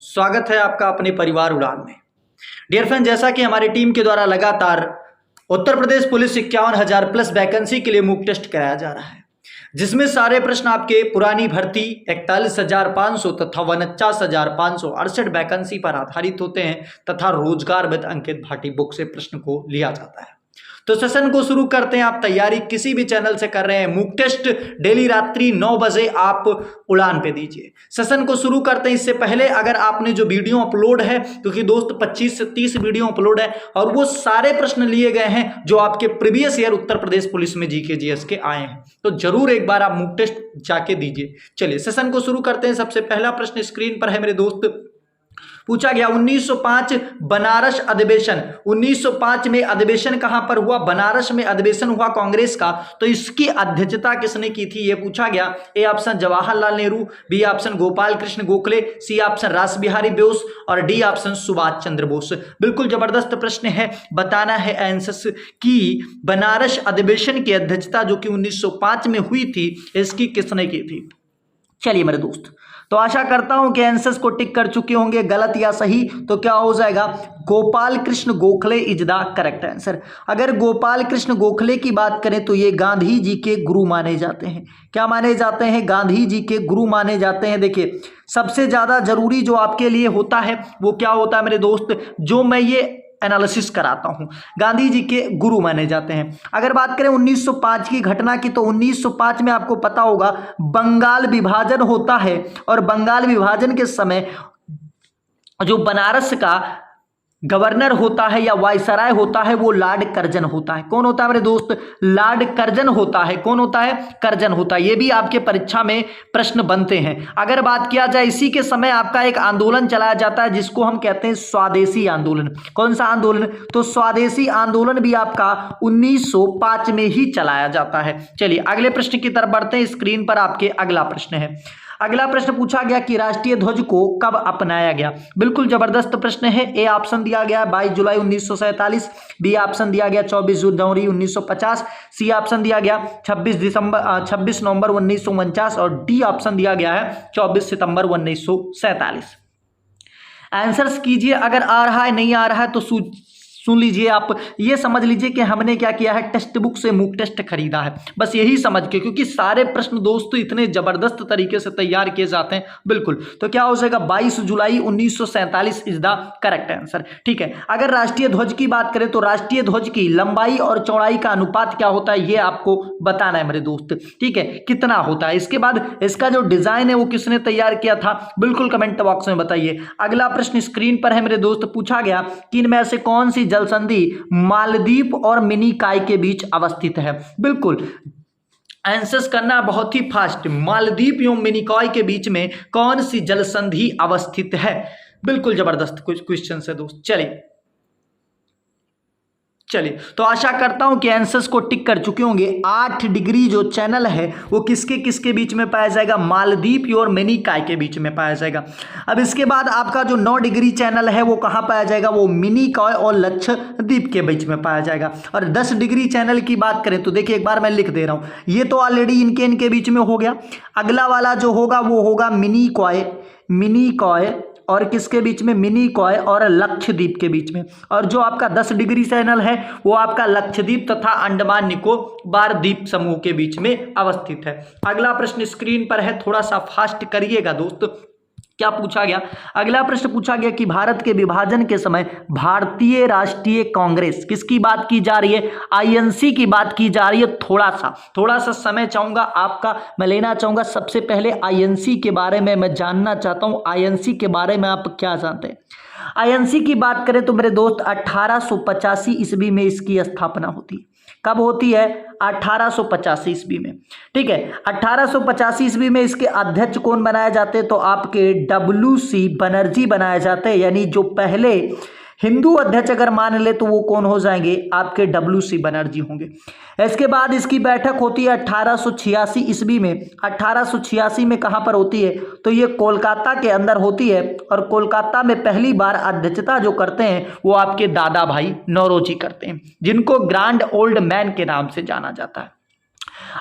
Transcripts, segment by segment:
स्वागत है आपका अपने परिवार उड़ान में। डियर फ्रेंड, जैसा कि हमारी टीम के द्वारा लगातार Uttar Pradesh police 51,000 plus vacancy के लिए मूक टेस्ट कराया जा रहा है, जिसमें सारे प्रश्न आपके पुरानी भर्ती 41,500 तथा 49,568 वैकेंसी पर आधारित होते हैं तथा रोजगार विद अंकित भाटी बुक से प्रश्न को लिया जाता है। तो सेशन को शुरू करते हैं। आप तैयारी किसी भी चैनल से कर रहे हैं, मूक टेस्ट डेली रात्रि 9 बजे आप उड़ान पे दीजिए। सेशन को शुरू करते हैं। इससे पहले अगर आपने जो वीडियो अपलोड है, क्योंकि दोस्त 25 से 30 वीडियो अपलोड है और वो सारे प्रश्न लिए गए हैं जो आपके previous year Uttar Pradesh police में जीके जीएस के आए हैं, तो जरूर एक बार आप मूक टेस्ट जाके दीजिए। चलिए सेशन को शुरू करते हैं। सबसे पहला प्रश्न स्क्रीन पर है मेरे दोस्त, पूछा गया 1905 बनारस अधिवेशन। 1905 में अधिवेशन कहां पर हुआ? बनारस में अधिवेशन हुआ कांग्रेस का। तो इसकी अध्यक्षता किसने की थी, यह पूछा गया। A option Jawaharlal Nehru, B option Gopal Krishna Gokhale, C option Ras Bihari Bose और डी ऑप्शन सुभाष चंद्र बोस। बिल्कुल जबरदस्त प्रश्न है। बताना है आंसर की बनारस अधिवेशन की अध्यक्षता जो कि 1905 में हुई थी, इसकी किसने की थी। चलिए मेरे दोस्त, तो आशा करता हूं कि आंसर्स को टिक कर चुके होंगे, गलत या सही। तो क्या हो जाएगा? Gopal Krishna Gokhale is the correct answer. अगर गोपाल कृष्ण गोखले की बात करें तो ये गांधी जी के गुरु माने जाते हैं। क्या माने जाते हैं? गांधी जी के गुरु माने जाते हैं। देखिए, सबसे ज्यादा जरूरी जो आपके लिए होता है वो क्या होता है मेरे दोस्त, जो मैं ये एनालिसिस कराता हूं, गांधी जी के गुरु माने जाते हैं। अगर बात करें 1905 की घटना की, तो 1905 में आपको पता होगा बंगाल विभाजन होता है और बंगाल विभाजन के समय जो बनारस का गवर्नर होता है या वायसराय होता है वो लॉर्ड कर्जन होता है। कौन होता है मेरे दोस्त? लॉर्ड कर्जन होता है। कौन होता है? कर्जन होता है। ये भी आपके परीक्षा में प्रश्न बनते हैं। अगर बात किया जाए, इसी के समय आपका एक आंदोलन चलाया जाता है जिसको हम कहते हैं स्वदेशी आंदोलन। कौन सा आंदोलन? तो स्वदेशी आंदोलन भी आपका 1905 में ही चलाया जाता है। चलिए अगले प्रश्न की तरफ बढ़ते हैं। स्क्रीन पर आपके अगला प्रश्न है। अगला प्रश्न पूछा गया कि राष्ट्रीय ध्वज को कब अपनाया गया। बिल्कुल जबरदस्त प्रश्न है। ए ऑप्शन दिया गया 22 जुलाई 1947, बी ऑप्शन दिया गया 24 जनवरी 1950, सी ऑप्शन दिया गया 26 नवंबर 1949 और डी ऑप्शन दिया गया है 24 सितंबर 1947। आंसर्स कीजिए। अगर आ रहा है, नहीं आ रहा है तो सुन लीजिए। आप ये समझ लीजिए कि हमने क्या किया है, टेक्स्ट बुक से मूक टेस्ट खरीदा है, बस यही समझ के, क्योंकि सारे प्रश्न दोस्तों इतने जबरदस्त तरीके से तैयार किए जाते हैं। बिल्कुल, तो क्या हो जाएगा? 22 जुलाई 1947 इज द करेक्ट आंसर। ठीक है। अगर राष्ट्रीय ध्वज की बात करें तो राष्ट्रीय ध्वज की लंबाई और चौड़ाई का अनुपात क्या होता है, ये आपको बताना है मेरे दोस्त। ठीक है, कितना होता है। इसके बाद इसका जो डिजाइन है वो किसने तैयार किया था, बिल्कुल कमेंट बॉक्स में बताइए। अगला प्रश्न स्क्रीन पर है मेरे दोस्त, पूछा गया कि इनमें से कौन सी जल संधि मालदीव और मिनीकॉय के बीच अवस्थित है। बिल्कुल आंसर्स करना बहुत ही फास्ट। मालदीव एवं मिनीकॉय के बीच में कौन सी जल संधि अवस्थित है। बिल्कुल जबरदस्त कुछ क्वेश्चन है दोस्त। चलिए, तो आशा करता हूं कि आंसर्स को टिक कर चुके होंगे। 8 डिग्री जो चैनल है वो किसके किसके बीच में पाया जाएगा? मालदीव और मिनीकॉय के बीच में पाया जाएगा। अब इसके बाद आपका जो 9 डिग्री चैनल है वो कहां पाया जाएगा? वो मिनीकॉय और लक्षद्वीप के बीच में पाया जाएगा। और 10 डिग्री चैनल की बात करें तो देखिए, एक बार मैं लिख दे रहा हूं, ये तो ऑलरेडी इनके बीच में हो गया। अगला वाला जो होगा वो होगा मिनीकॉय और किसके बीच में? मिनीकॉय और लक्षद्वीप के बीच में। और जो आपका 10 डिग्री चैनल है वो आपका लक्षद्वीप तथा अंडमान निकोबार द्वीप समूह के बीच में अवस्थित है। अगला प्रश्न स्क्रीन पर है, थोड़ा सा फास्ट करिएगा दोस्त। क्या पूछा गया? अगला प्रश्न पूछा गया कि भारत के विभाजन के समय भारतीय राष्ट्रीय कांग्रेस, किसकी बात की जा रही है? आईएनसी की बात की जा रही है। थोड़ा सा समय चाहूंगा आपका, मैं लेना चाहूंगा। सबसे पहले आईएनसी के बारे में मैं जानना चाहता हूं, आईएनसी के बारे में आप क्या जानते हैं। आईएनसी की बात करें तो मेरे दोस्त 1885 ईस्वी में इसकी स्थापना होती है। कब होती है? 1885 ईस्वी में। ठीक है, 1885 ईस्वी में इसके अध्यक्ष कौन बनाए जाते हैं? तो आपके WC बनर्जी बनाए जाते हैं। यानी जो पहले हिंदू अध्यक्ष अगर मान ले तो वो कौन हो जाएंगे? आपके WC बनर्जी होंगे। इसके बाद इसकी बैठक होती है 1886 ईस्वी में। 1886 में कहां पर होती है? तो ये कोलकाता के अंदर होती है। और कोलकाता में पहली बार अध्यक्षता जो करते हैं वो आपके दादा भाई नौरोजी करते हैं, जिनको ग्रैंड ओल्ड मैन के नाम से जाना जाता है।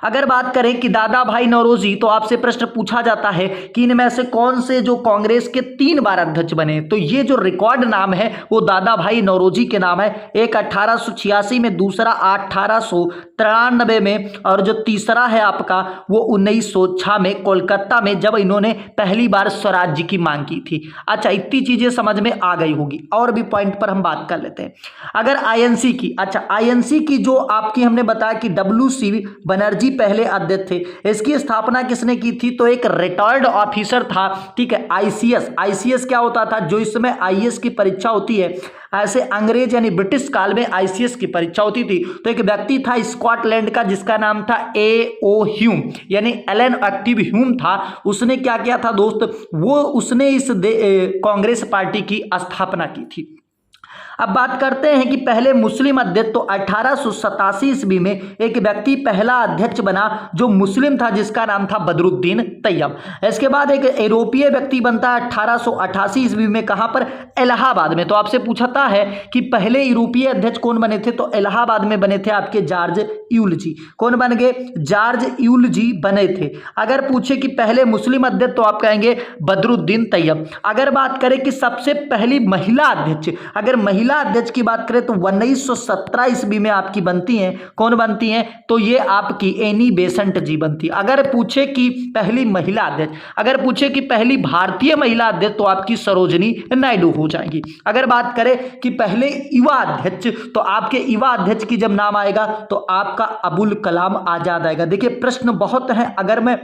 अगर बात करें कि दादा भाई नौरोजी, तो आपसे प्रश्न पूछा जाता है कि इनमें से कौन से जो कांग्रेस के 3 बार अध्यक्ष बने, तो ये जो रिकॉर्ड नाम है वो दादा भाई नौरोजी के नाम है। एक 1886 में, दूसरा 1893 में, और जो तीसरा है आपका वो 1906 में कोलकाता में, जब इन्होंने पहली बार स्वराज्य की मांग की थी। अच्छा, इतनी चीजें समझ में आ गई होगी। और भी पॉइंट पर हम बात कर लेते हैं। अगर आईएनसी की, अच्छा आईएनसी की जो आपकी हमने बताया कि WC बनर्जी पहले अध्यक्ष थे। इसकी स्थापना किसने की थी, तो एक रिटायर्ड ऑफिसर था, ठीक है, आईसीएस क्या होता था, जो इस समय आईएएस की परीक्षा होती है, ऐसे अंग्रेज यानी ब्रिटिश काल में आईसीएस की परीक्षा होती थी। तो एक व्यक्ति था स्कॉटलैंड का जिसका नाम था A.O. ह्यूम, यानी एलन एक्टिव ह्यूम था। उसने क्या किया था दोस्त, वो उसने इस कांग्रेस पार्टी की स्थापना की थी। अब बात करते हैं कि पहले मुस्लिम अध्यक्ष, तो 1887 ईस्वी में एक व्यक्ति पहला अध्यक्ष बना जो मुस्लिम था, जिसका नाम था बदरुद्दीन तैयब। इसके बाद एक यूरोपीय व्यक्ति बनता है 1888 ईस्वी में, कहां पर, इलाहाबाद में। तो आपसे पूछता है कि पहले यूरोपीय अध्यक्ष कौन बने थे, तो इलाहाबाद में बने थे आपके जॉर्ज यूलजी। कौन बन गए, जॉर्ज यूलजी बने थे। अगर पूछे कि पहले मुस्लिम अध्यक्ष, तो आप कहेंगे बदरुद्दीन तैयब। अगर बात करें कि सबसे पहली महिला अध्यक्ष, अगर महिला अध्यक्ष की बात करें तो 1917 ईस्वी में आपकी बनती हैं। कौन बनती हैं, तो ये आपकी एनी बेसेंट जी बनती है। अगर पूछे कि पहली महिला अध्यक्ष, अगर पूछे कि पहली भारतीय महिला अध्यक्ष, तो आपकी सरोजनी नायडू हो जाएंगी। अगर बात करें कि पहले युवा अध्यक्ष, तो आपके युवा अध्यक्ष की जब नाम आएगा तो आपका अबुल कलाम आजाद आएगा। देखिए प्रश्न बहुत हैं, अगर मैं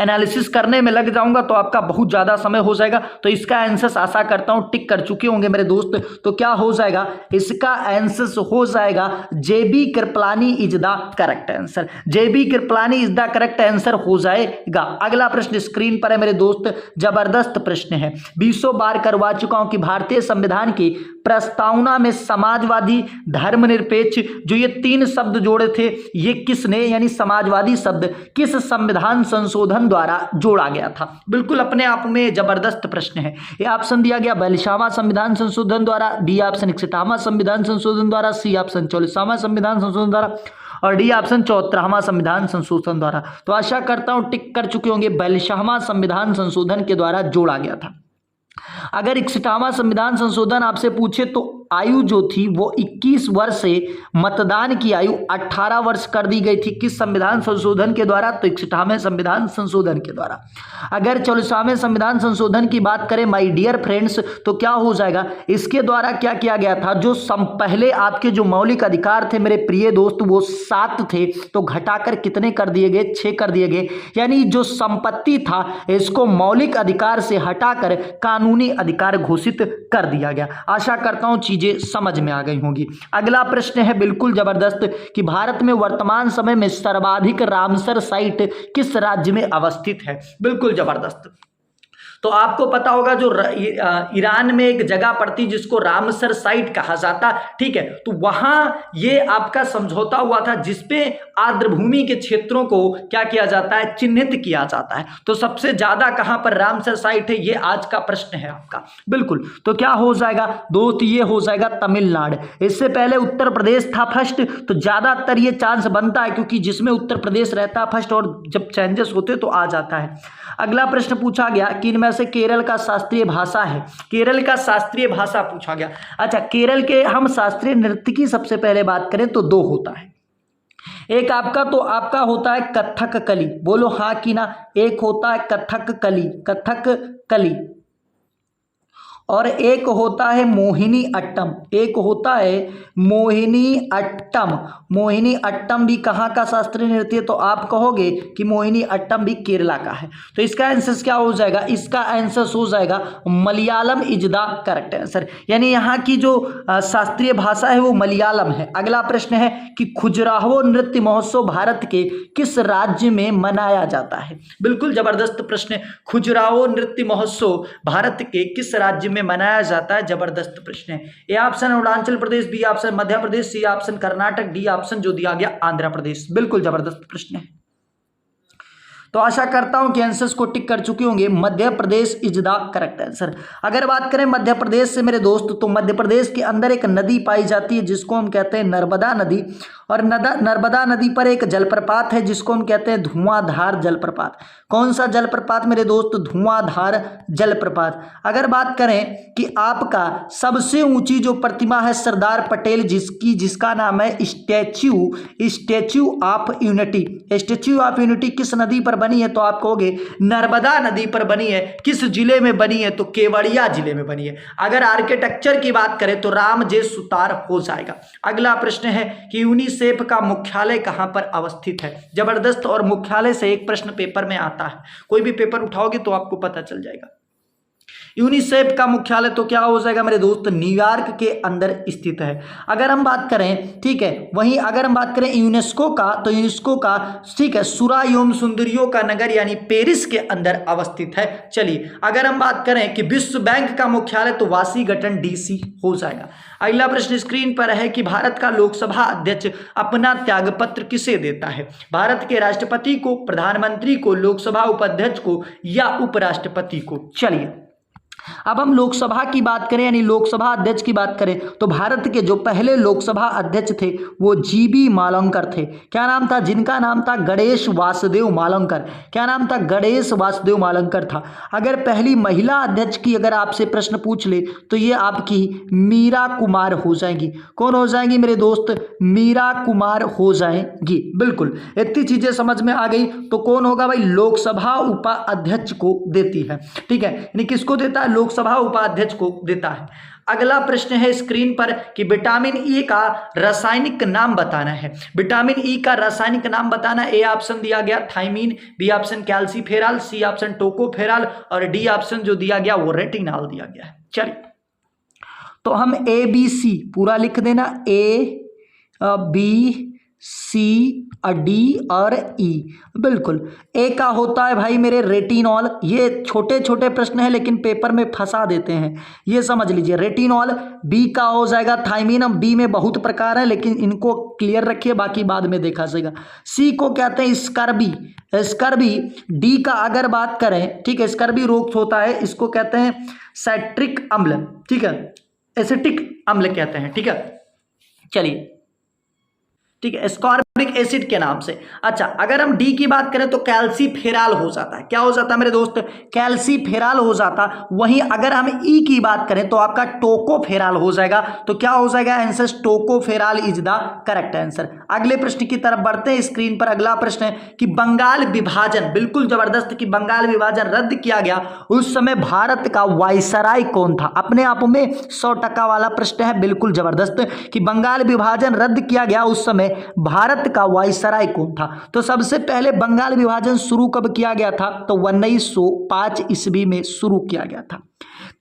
एनालिसिस करने में लग जाऊंगा तो आपका बहुत ज्यादा समय हो जाएगा। तो इसका आंसर आशा करता हूं टिक कर चुके होंगे मेरे दोस्त। तो क्या हो जाएगा, इसका आंसर हो जाएगा JB Kripalani is the correct answer. JB Kripalani is the correct answer हो जाएगा। अगला प्रश्न स्क्रीन पर है मेरे दोस्त, जबरदस्त प्रश्न है, 20 बार करवा चुका हूं कि भारतीय संविधान की प्रस्तावना में समाजवादी, धर्मनिरपेक्ष, जो ये 3 शब्द जोड़े थे, ये किसने, यानी समाजवादी शब्द किस संविधान संशोधन द्वारा जोड़ा गया था। बिल्कुल अपने आप में जबरदस्त प्रश्न है। ये ऑप्शन दिया गया 42वां संविधान संशोधन द्वारा, बी ऑप्शन 61वां संविधान संशोधन द्वारा, सी ऑप्शन 44वां संविधान संशोधन द्वारा, और डी ऑप्शन 74वां संविधान संशोधन द्वारा। तो आशा करता हूं टिक कर चुके होंगे, 42वां संविधान संशोधन के द्वारा जोड़ा गया था। अगर 61वां संविधान संशोधन आपसे पूछे तो आयु जो थी वो 21 वर्ष से मतदान की आयु 18 वर्ष कर दी गई थी। किस संविधान संशोधन के द्वारा, तो 61वें संविधान संशोधन के द्वारा। अगर 44वें संविधान संशोधन की बात करें माय डियर फ्रेंड्स, तो क्या हो जाएगा, इसके द्वारा क्या किया गया था, जो पहले आपके जो मौलिक अधिकार थे मेरे प्रिय दोस्त वो 7 थे, तो घटाकर कितने कर दिए गए, 6 कर दिए गए। यानी जो संपत्ति था इसको मौलिक अधिकार से हटाकर कानूनी अधिकार घोषित कर दिया गया। आशा करता हूं चीजें समझ में आ गई होंगी। अगला प्रश्न है बिल्कुल जबरदस्त कि भारत में वर्तमान समय में सर्वाधिक रामसर साइट किस राज्य में अवस्थित है। बिल्कुल जबरदस्त। तो आपको पता होगा जो ईरान में एक जगह पड़ती जिसको रामसर साइट कहा जाता, ठीक है, तो वहां ये आपका समझौता हुआ था जिसपे आर्द्रभूमि के क्षेत्रों को क्या किया जाता है, चिन्हित किया जाता है। तो सबसे ज्यादा कहां पर रामसर साइट है, ये आज का प्रश्न है आपका। बिल्कुल, तो क्या हो जाएगा दोस्त, ये हो जाएगा तमिलनाडु। इससे पहले उत्तर प्रदेश था फर्स्ट, तो ज्यादातर ये चांस बनता है क्योंकि जिसमें उत्तर प्रदेश रहता है फर्स्ट, और जब चेंजेस होते तो आ जाता है। अगला प्रश्न पूछा गया कि इनमें से केरल का शास्त्रीय भाषा है, केरल का शास्त्रीय भाषा पूछा गया। अच्छा, केरल के हम शास्त्रीय नृत्य की सबसे पहले बात करें तो 2 होता है। एक आपका होता है कथक कली, बोलो हाँ कि ना। एक होता है कथक कली, और एक होता है मोहिनी अट्टम, एक होता है मोहिनी अट्टम। मोहिनी अट्टम भी कहाँ का शास्त्रीय नृत्य है, तो आप कहोगे कि मोहिनी अट्टम भी केरला का है। तो इसका आंसर क्या हो जाएगा, इसका आंसर हो जाएगा Malayalam is the correct answer, यानी यहाँ की जो शास्त्रीय भाषा है वो मलयालम है। अगला प्रश्न है कि खजुराहो नृत्य महोत्सव भारत के किस राज्य में मनाया जाता है। बिल्कुल जबरदस्त प्रश्न, खजुराहो नृत्य महोत्सव भारत के किस राज्य में मनाया जाता है। जबरदस्त प्रश्न है। A option Arunachal Pradesh, B option Madhya Pradesh, C option Karnataka, D option जो दिया गया आंध्र प्रदेश। बिल्कुल जबरदस्त प्रश्न है। तो आशा करता हूं कि आंसर्स को टिक कर चुके होंगे। Madhya Pradesh is the correct answer. अगर बात करें मध्य प्रदेश से मेरे दोस्त, तो मध्य प्रदेश के अंदर एक नदी पाई जाती है जिसको हम कहते हैं नर्मदा नदी, और नर्मदा नदी पर एक जलप्रपात है जिसको हम कहते हैं धुआंधार जलप्रपात। कौन सा जलप्रपात मेरे दोस्त? धुआंधार जलप्रपात। अगर बात करें कि आपका सबसे ऊंची जो प्रतिमा है सरदार पटेल जिसका नाम है statue of unity. Statue of unity किस नदी पर बनी है? तो आप कहोगे नर्मदा नदी पर बनी है। किस जिले में बनी है? तो केवड़िया जिले में बनी है। अगर आर्किटेक्चर की बात करें तो रामजे सुतार हो जाएगा। अगला प्रश्न है कि यूनिसेफ का मुख्यालय कहां पर अवस्थित है? जबरदस्त, और मुख्यालय से एक प्रश्न पेपर में आता है, कोई भी पेपर उठाओगे तो आपको पता चल जाएगा। यूनिसेफ का मुख्यालय तो क्या हो जाएगा मेरे दोस्त? न्यूयॉर्क के अंदर स्थित है। अगर हम बात करें, ठीक है, वहीं अगर हम बात करें यूनेस्को का, तो यूनेस्को का, ठीक है, सुरा एवं सुंदरियों का नगर यानी पेरिस के अंदर अवस्थित है। चलिए अगर हम बात करें कि विश्व बैंक का मुख्यालय, तो वाशिंगटन डीसी हो जाएगा। अगला प्रश्न स्क्रीन पर है कि भारत का लोकसभा अध्यक्ष अपना त्यागपत्र किसे देता है? भारत के राष्ट्रपति को, प्रधानमंत्री को, लोकसभा उपाध्यक्ष को या उपराष्ट्रपति को? चलिए अब हम लोकसभा की बात करें यानी लोकसभा अध्यक्ष की बात करें तो भारत के जो पहले लोकसभा अध्यक्ष थे वो जीबी मालंकर थे। क्या नाम था? जिनका नाम था गणेश वासुदेव मालंकर। क्या नाम था? गणेश वासुदेव मालंकर था। अगर पहली महिला अध्यक्ष की अगर आपसे प्रश्न पूछ ले तो ये आपकी मीरा कुमार हो जाएंगी। कौन हो जाएंगी मेरे दोस्त? मीरा कुमार हो जाएंगी। बिल्कुल, इतनी चीजें समझ में आ गई। तो कौन होगा भाई? लोकसभा उपाध्यक्ष को देती है। ठीक है, यानी किसको देता है? लोकसभा उपाध्यक्ष को देता है। अगला प्रश्न है स्क्रीन पर कि विटामिन ई का रासायनिक नाम बताना है। विटामिन ई का रासायनिक नाम बताना। ए ऑप्शन दिया गया thiamine, B option calciferol, C option tocopherol और डी ऑप्शन जो दिया गया वो रेटिनॉल दिया गया है। चलिए तो हम ए बी सी पूरा लिख देना, ए बी सी डी और ई। बिल्कुल, ए का होता है भाई मेरे रेटिनॉल। ये छोटे छोटे प्रश्न है लेकिन पेपर में फंसा देते हैं, ये समझ लीजिए रेटिनॉल। बी का हो जाएगा थायमीन। बी में बहुत प्रकार है लेकिन इनको क्लियर रखिए, बाकी बाद में देखा जाएगा। सी को कहते हैं स्कर्बी। डी का अगर बात करें, ठीक है, स्कर्बी रोग होता है, इसको कहते हैं साइट्रिक अम्ल, ठीक है, एसिटिक अम्ल कहते हैं। ठीक है, चलिए, ठीक है, स्कॉर्बिक एसिड के नाम से। अच्छा, अगर हम डी की बात करें तो कैल्सीफेरॉल हो जाता है। क्या हो जाता है मेरे दोस्त? कैल्सीफेरॉल हो जाता। वहीं अगर हम ई की बात करें तो आपका टोकोफेरॉल हो जाएगा। तो क्या हो जाएगा answer? Tocopherol is the correct answer. अगले प्रश्न की तरफ बढ़ते हैं। स्क्रीन पर अगला प्रश्न है कि बंगाल विभाजन, बिल्कुल जबरदस्त, कि बंगाल विभाजन रद्द किया गया उस समय भारत का वायसराय कौन था? अपने आप में 100% वाला प्रश्न है, बिल्कुल जबरदस्त, कि बंगाल विभाजन रद्द किया गया उस समय भारत का वायसराय कौन था? तो सबसे पहले बंगाल विभाजन शुरू कब किया गया था? तो 1905 ईस्वी में शुरू किया गया था।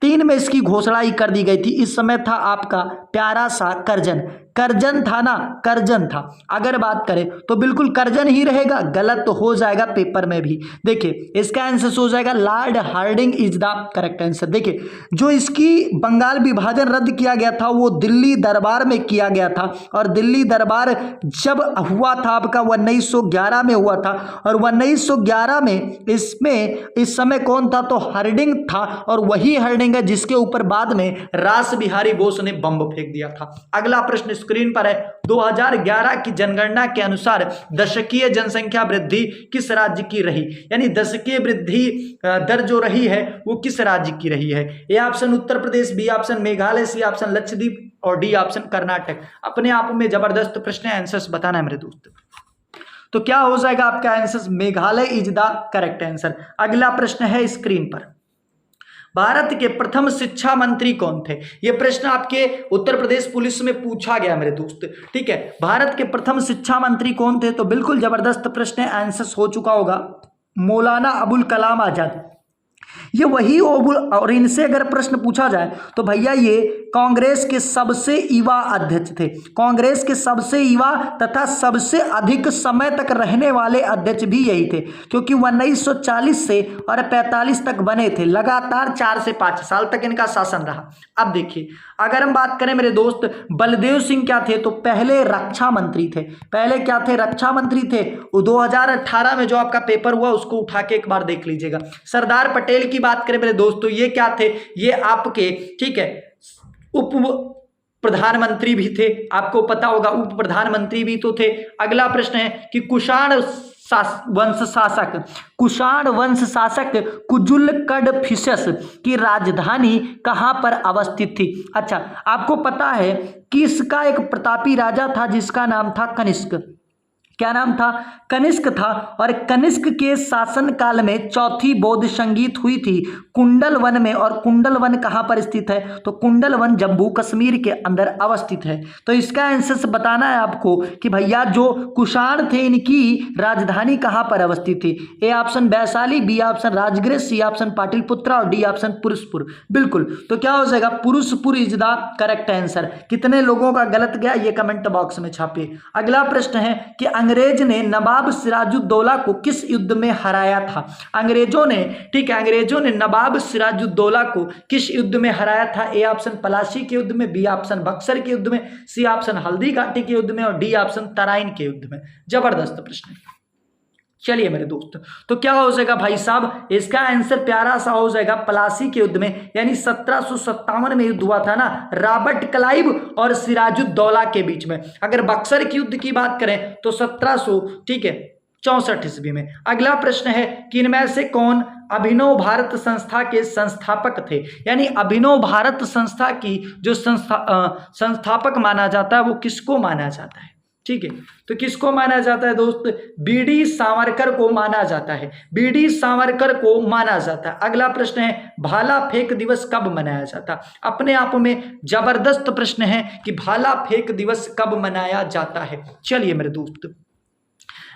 3 में इसकी घोषणा ही कर दी गई थी। इस समय था आपका प्यारा सा करजन था ना, करजन था। अगर बात करें तो बिल्कुल करजन ही रहेगा, गलत तो हो जाएगा पेपर में भी। देखिए इसका आंसर हो जाएगा Lord Hardinge is the correct answer. देखिए जो इसकी बंगाल विभाजन रद्द किया गया था वो दिल्ली दरबार में किया गया था, और दिल्ली दरबार जब हुआ था आपका 1911 में हुआ था, और 1911 में इसमें इस समय कौन था? तो हार्डिंग था, और वही हार्डिंग है जिसके ऊपर बाद में रास बिहारी बोस ने बम फेंक दिया था। अगला प्रश्न स्क्रीन पर है, 2011 की जनगणना के अनुसार दशकीय जनसंख्या वृद्धि किस राज्य की रही? यानी दशकीय वृद्धि दर जो रही है वो किस राज्य की रही है? A option Uttar Pradesh, B option Meghalaya, C option Lakshadweep और डी ऑप्शन कर्नाटक। अपने आप में जबरदस्त प्रश्न है, आंसर्स बताना है मेरे दोस्त। तो क्या हो जाएगा आपका answer? Meghalaya is the correct answer. अगला प्रश्न है स्क्रीन पर, भारत के प्रथम शिक्षा मंत्री कौन थे? यह प्रश्न आपके उत्तर प्रदेश पुलिस में पूछा गया मेरे दोस्त। ठीक है, भारत के प्रथम शिक्षा मंत्री कौन थे? तो बिल्कुल जबरदस्त प्रश्न है, आंसर हो चुका होगा मौलाना अबुल कलाम आजाद। ये वही और इनसे अगर प्रश्न पूछा जाए तो भैया ये कांग्रेस के सबसे युवा अध्यक्ष थे। कांग्रेस के सबसे युवा तथा सबसे अधिक समय तक रहने वाले अध्यक्ष भी यही थे, क्योंकि 1940 से और 45 तक बने थे। लगातार 4 से 5 साल तक इनका शासन रहा। अब देखिए अगर हम बात करें मेरे दोस्त, बलदेव सिंह क्या थे? तो पहले रक्षा मंत्री थे। पहले क्या थे? रक्षा मंत्री थे। 2018 में जो आपका पेपर हुआ उसको उठा के एक बार देख लीजिएगा। सरदार पटेल की बात करें मेरे दोस्तों, ये क्या थे? ये आपके, ठीक है, उप प्रधानमंत्री भी थे, आपको पता होगा उप प्रधानमंत्री भी तो थे। अगला प्रश्न है कि कुषाण वंश शासक कुजुल कडफिसस की राजधानी कहां पर अवस्थित थी? अच्छा, आपको पता है कि इसका एक प्रतापी राजा था जिसका नाम था कनिष्क। क्या नाम था? कनिष्क था। और कनिष्क के शासन काल में चौथी बौद्ध संगीत हुई थी कुंडल वन में। और कुंडल वन कहां पर स्थित है? तो कुंडल वन जम्मू कश्मीर के अंदर अवस्थित है। तो इसका आंसर बताना है आपको कि भैया जो कुषाण थे इनकी राजधानी कहां पर अवस्थित थी। A option Vaishali, B option Rajgriha, C option Pataliputra और डी ऑप्शन पुरुषपुर। बिल्कुल, तो क्या हो जाएगा? Purushpur is the correct answer. कितने लोगों का गलत गया ये कमेंट बॉक्स में छापिए। अगला प्रश्न है कि अंग्रेज ने नवाब सिराजुद्दौला को किस युद्ध में हराया था? अंग्रेजों ने, ठीक है, अंग्रेजों ने नवाब सिराजुद्दौला को किस युद्ध में हराया था? ए ऑप्शन पलासी के युद्ध में, बी ऑप्शन बक्सर के युद्ध में, सी ऑप्शन हल्दी घाटी के युद्ध में और डी ऑप्शन तराइन के युद्ध में। जबरदस्त प्रश्न है। चलिए मेरे दोस्त, तो क्या हो जाएगा भाई साहब? इसका आंसर प्यारा सा हो जाएगा प्लासी के युद्ध में, यानी 1757 में युद्ध हुआ था ना रॉबर्ट क्लाइव और सिराजुद्दौला के बीच में। अगर बक्सर के युद्ध की बात करें तो 1700, ठीक है, 64 ईस्वी में। अगला प्रश्न है कि इनमें से कौन अभिनव भारत संस्था के संस्थापक थे? यानी अभिनव भारत संस्था की जो संस्थापक माना जाता है वो किसको माना जाता है? ठीक है, तो किसको माना जाता है दोस्त? बीडी सावरकर को माना जाता है। बीडी सावरकर को माना जाता है। अगला प्रश्न है भाला फेंक दिवस कब मनाया जाता है? अपने आप में जबरदस्त प्रश्न है कि भाला फेंक दिवस कब मनाया जाता है। चलिए मेरे दोस्त,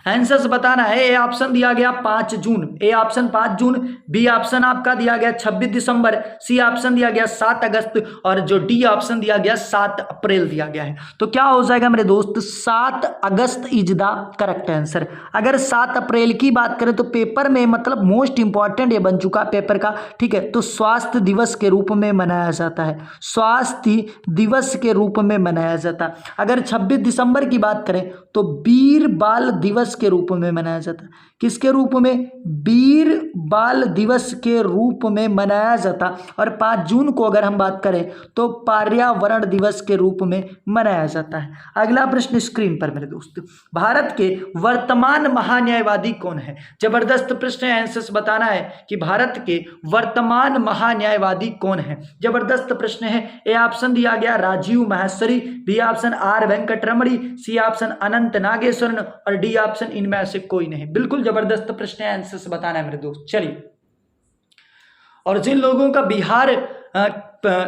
आंसर्स बताना है। ए ऑप्शन दिया गया 5 जून, ए ऑप्शन 5 जून, बी ऑप्शन आपका दिया गया 26 दिसंबर, सी ऑप्शन दिया गया 7 अगस्त और जो डी ऑप्शन दिया गया 7 अप्रैल दिया गया है। तो क्या हो जाएगा मेरे दोस्त? 7 अगस्त इज द करेक्ट आंसर। अगर 7 अप्रैल की बात करें तो पेपर में मतलब मोस्ट इंपॉर्टेंट ये बन चुका पेपर का, ठीक है, तो स्वास्थ्य दिवस के रूप में मनाया जाता है। स्वास्थ्य दिवस के रूप में मनाया जाता है। अगर 26 दिसंबर की बात करें तो वीर बाल दिवस के रूप में मनाया जाता है। किसके रूप में? वीर बाल दिवस के रूप में मनाया जाता। और 5 जून को अगर हम बात करें तो पर्यावरण दिवस के रूप में मनाया जाता है। अगला प्रश्न स्क्रीन पर मेरे दोस्त, भारत के वर्तमान महान्यायवादी कौन है? जबरदस्त प्रश्न है, आंसर्स बताना है कि भारत के वर्तमान महान्यायवादी कौन है। जबरदस्त प्रश्न है। ए ऑप्शन दिया गया Rajeev Maheshwari, B option R Venkataramani, C option Anantha Nageswaran और डी ऑप्शन इनमें से कोई नहीं। बिल्कुल जबरदस्त प्रश्न है, आंसर्स बताना है मेरे दोस्त। चलिए, और जिन लोगों का बिहार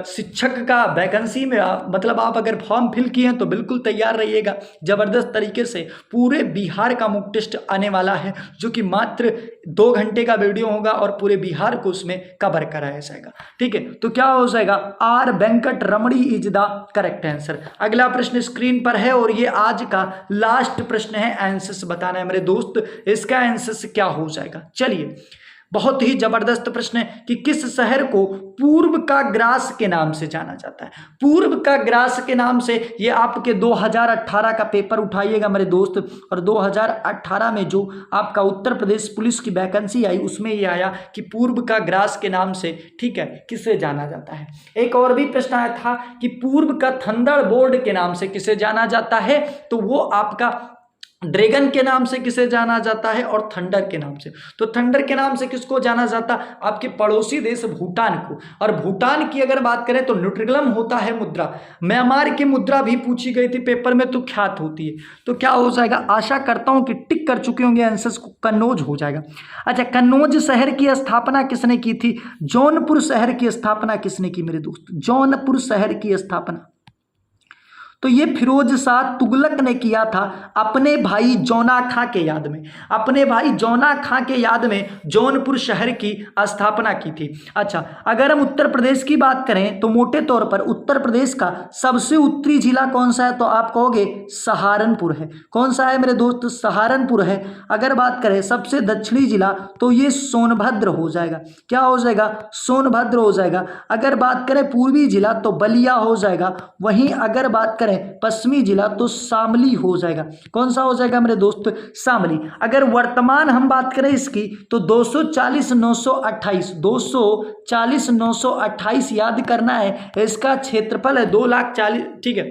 शिक्षक का वैकेंसी में मतलब आप अगर फॉर्म फिल किए हैं तो बिल्कुल तैयार रहिएगा। जबरदस्त तरीके से पूरे बिहार का मॉक टेस्ट आने वाला है जो कि मात्र 2 घंटे का वीडियो होगा और पूरे बिहार को उसमें कवर कराया जाएगा। ठीक है, तो क्या हो जाएगा? Are Venkat Ramani is the correct answer. अगला प्रश्न स्क्रीन पर है और ये आज का लास्ट प्रश्न है, आंसर्स बताना है मेरे दोस्त। इसका आंसर क्या हो जाएगा? चलिए, बहुत ही जबरदस्त प्रश्न है कि किस शहर को पूर्व का ग्रास के नाम से जाना जाता है? पूर्व का ग्रास के नाम से ये आपके 2018 का पेपर उठाइएगा मेरे दोस्त। और 2018 में जो आपका उत्तर प्रदेश पुलिस की वैकेंसी आई उसमें ये आया कि पूर्व का ग्रास के नाम से, ठीक है, किसे जाना जाता है। एक और भी प्रश्न आया था कि पूर्व का थंडरबोल्ट के नाम से किसे जाना जाता है, तो वो आपका ड्रैगन के नाम से किसे जाना जाता है और थंडर के नाम से। तो थंडर के नाम से किसको जाना जाता? आपके पड़ोसी देश भूटान को। और भूटान की अगर बात करें तो न्यूट्रिग्लम होता है मुद्रा। म्यांमार की मुद्रा भी पूछी गई थी पेपर में तो ख्यात होती है। तो क्या हो जाएगा? आशा करता हूं कि टिक कर चुके होंगे आंसर्स को। कन्नौज हो जाएगा। अच्छा, कन्नौज शहर की स्थापना किसने की थी? जौनपुर शहर की स्थापना किसने की मेरे दोस्त? जौनपुर शहर की स्थापना तो ये फिरोज शाह तुगलक ने किया था अपने भाई जौना खां के याद में। अपने भाई जौना खां के याद में जौनपुर शहर की स्थापना की थी। अच्छा, अगर हम उत्तर प्रदेश की बात करें तो मोटे तौर पर उत्तर प्रदेश का सबसे उत्तरी जिला कौन सा है? तो आप कहोगे सहारनपुर है। कौन सा है मेरे दोस्त? सहारनपुर है। अगर बात करें सबसे दक्षिणी जिला तो ये सोनभद्र हो जाएगा। क्या हो जाएगा? सोनभद्र हो जाएगा। अगर बात करें पूर्वी जिला तो बलिया हो जाएगा। वहीं अगर बात करें करें पश्चिमी जिला तो शामली हो जाएगा। कौन सा हो जाएगा मेरे दोस्त? शामली। अगर वर्तमान हम बात करें इसकी तो 240,928 240,928 याद करना है। इसका क्षेत्रफल है 2,40,000, ठीक है,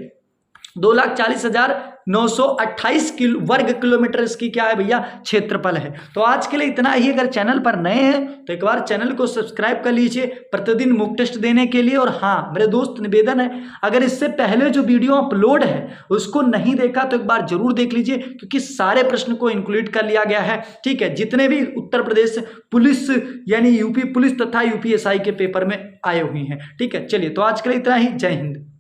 2,40,928 वर्ग किलोमीटर इसकी क्या है भैया? क्षेत्रफल है। तो आज के लिए इतना ही। अगर चैनल पर नए हैं तो एक बार चैनल को सब्सक्राइब कर लीजिए प्रतिदिन मुक टेस्ट देने के लिए। और हाँ मेरे दोस्त निवेदन है, अगर इससे पहले जो वीडियो अपलोड है उसको नहीं देखा तो एक बार जरूर देख लीजिए, क्योंकि सारे प्रश्न को इंक्लूड कर लिया गया है। ठीक है, जितने भी उत्तर प्रदेश पुलिस यानी यूपी पुलिस तथा यूपीएसआई के पेपर में आए हुए हैं। ठीक है, चलिए तो आज के लिए इतना ही। जय हिंद।